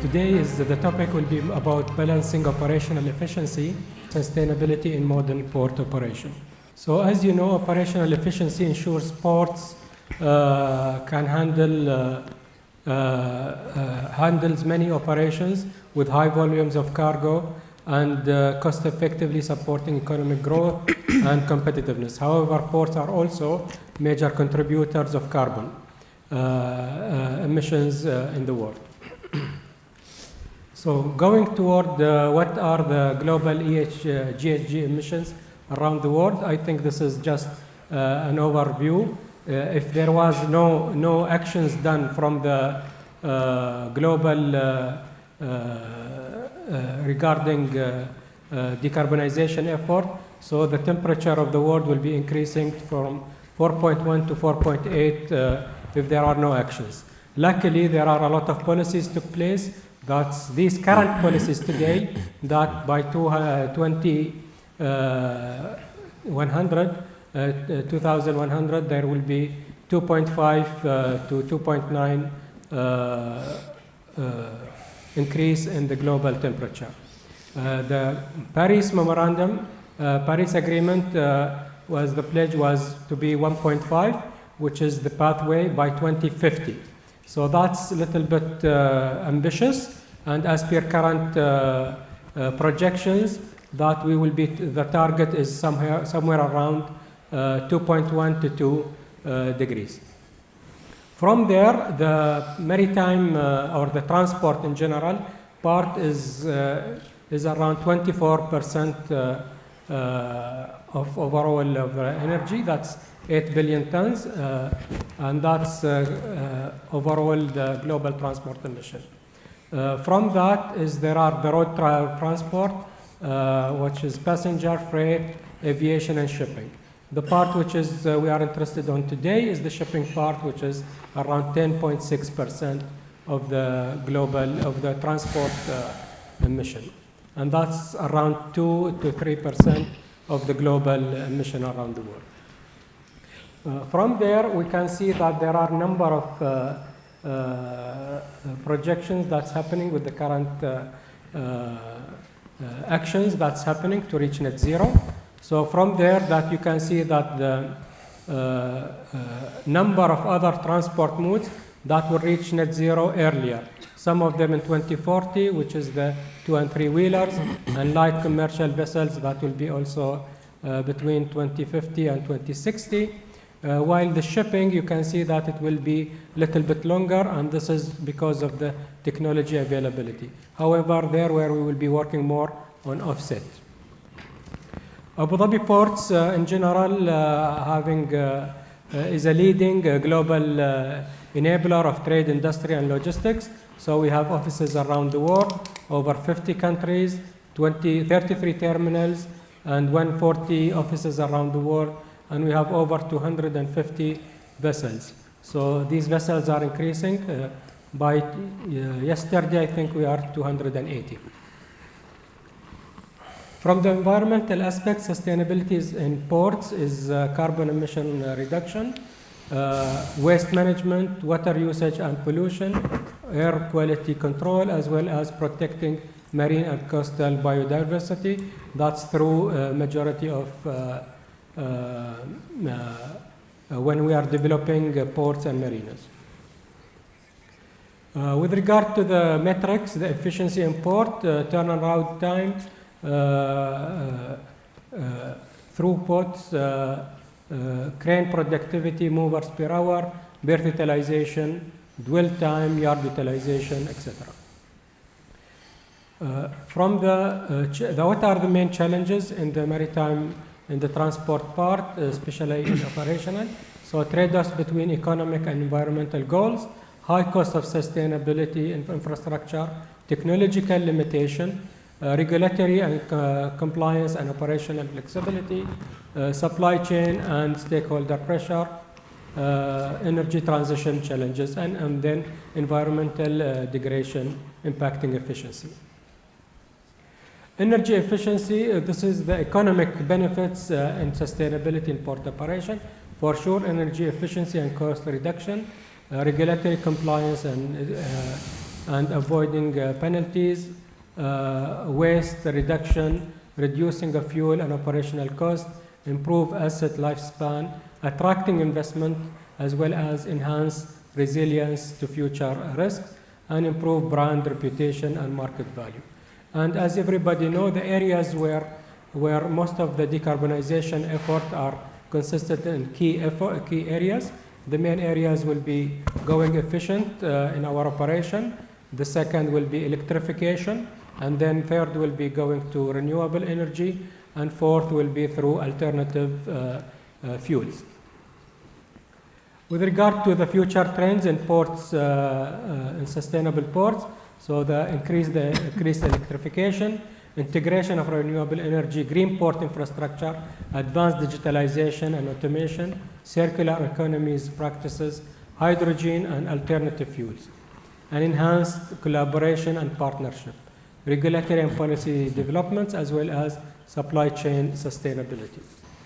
today is the topic will be about balancing operational efficiency, sustainability in modern port operation. So as you know, operational efficiency ensures ports can handles many operations with high volumes of cargo and cost effectively supporting economic growth and competitiveness. However, ports are also major contributors of carbon emissions in the world. So going toward what are the global GHG emissions around the world, I think this is just an overview. If there was no actions done from the global regarding decarbonization effort, so the temperature of the world will be increasing from 4.1 to 4.8 if there are no actions. Luckily, there are a lot of policies took place. That's these current policies today that by 2100 there will be 2.5 to 2.9 increase in the global temperature. The Paris Memorandum, Paris Agreement the pledge was to be 1.5, which is the pathway by 2050. So that's a little bit ambitious, and as per current projections, that we will be the target is somewhere around 2.1 to 2 degrees. From there, the maritime or the transport in general part is around 24% of overall of energy. That's 8 billion tons, and that's overall the global transport emission. From that there are the road transport, which is passenger, freight, aviation, and shipping. The part which is we are interested on today is the shipping part, which is around 10.6% of the transport emission, and that's around 2 to 3% of the global emission around the world. From there, we can see that there are a number of projections that's happening with the current actions that's happening to reach net zero. So from there, that you can see that the number of other transport modes that will reach net zero earlier. Some of them in 2040, which is the 2 and 3 wheelers, and light commercial vessels that will be also between 2050 and 2060. While the shipping, you can see that it will be a little bit longer, and this is because of the technology availability. However, there where we will be working more on offset. Abu Dhabi ports in general is a leading global enabler of trade, industry, and logistics. So we have offices around the world, over 50 countries, 33 terminals, and 140 offices around the world. And we have over 250 vessels. So these vessels are increasing. By yesterday, I think we are 280. From the environmental aspect, sustainability in ports is carbon emission reduction, waste management, water usage and pollution, air quality control, as well as protecting marine and coastal biodiversity. That's through majority of when we are developing ports and marinas. With regard to the metrics, the efficiency in port, turnaround time, throughputs, crane productivity, movers per hour, berth utilization, dwell time, yard utilization, etc. From what are the main challenges in the maritime, in the transport part, especially in operational? So trade-offs between economic and environmental goals, high cost of sustainability infrastructure, technological limitation, regulatory and compliance and operational flexibility, supply chain and stakeholder pressure, energy transition challenges, and then environmental degradation impacting efficiency. Energy efficiency, this is the economic benefits and sustainability in port operation. For sure, energy efficiency and cost reduction, regulatory compliance and and avoiding penalties, waste reduction, reducing of fuel and operational cost, improve asset lifespan, attracting investment, as well as enhance resilience to future risks, and improve brand reputation and market value. And as everybody knows, the areas where most of the decarbonization efforts are consistent in key areas. The main areas will be going efficient in our operation. The second will be electrification. And then third will be going to renewable energy. And fourth will be through alternative fuels. With regard to the future trends in ports, in sustainable ports, so the increased electrification, integration of renewable energy, green port infrastructure, advanced digitalization and automation, circular economies practices, hydrogen and alternative fuels, and enhanced collaboration and partnership, regulatory and policy developments, as well as supply chain sustainability.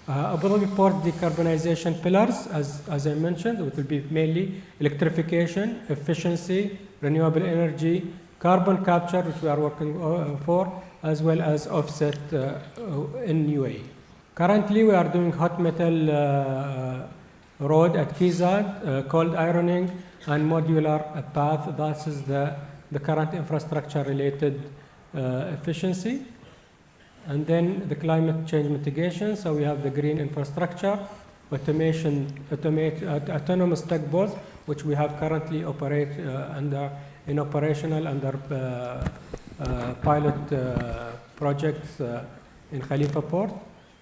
Abu Dhabi port decarbonization pillars, as I mentioned, it will be mainly electrification, efficiency, renewable energy, carbon capture, which we are working for, as well as offset in UAE. Currently, we are doing hot metal road at Kizad, cold ironing, and modular path. That is the current infrastructure-related efficiency. And then the climate change mitigation. So we have the green infrastructure, autonomous tugboats, which we have currently in operational under pilot projects in Khalifa Port,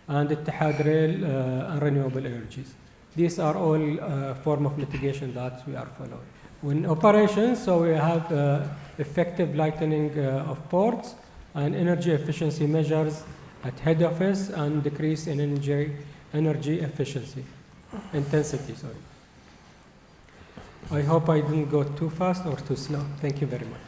and Ittihad Rail and renewable energies. These are all form of mitigation that we are following. In operations, so we have effective lightening of ports and energy efficiency measures at head office and decrease in energy intensity. I hope I didn't go too fast or too slow. Thank you very much.